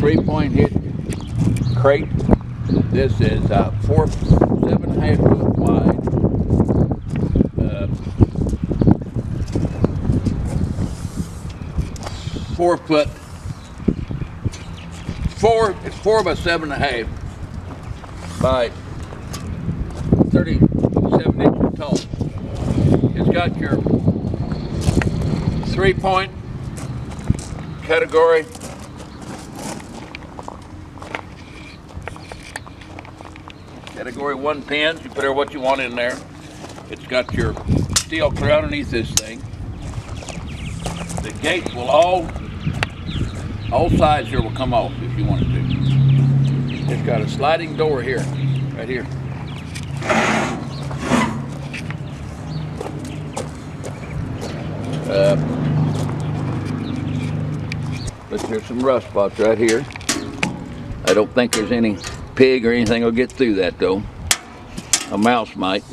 3-point hitch crate. This is 7.5 foot wide. 4 foot. It's 4 by 7.5 by 37 inches tall. It's got your 3-point category. Category 1 pins. You put what you want in there. It's got your steel clear underneath this thing. The gates will all sides here will come off if you wanted to. It's got a sliding door here, right here. But there's some rust spots right here. I don't think there's any pig or anything will get through that though. A mouse might.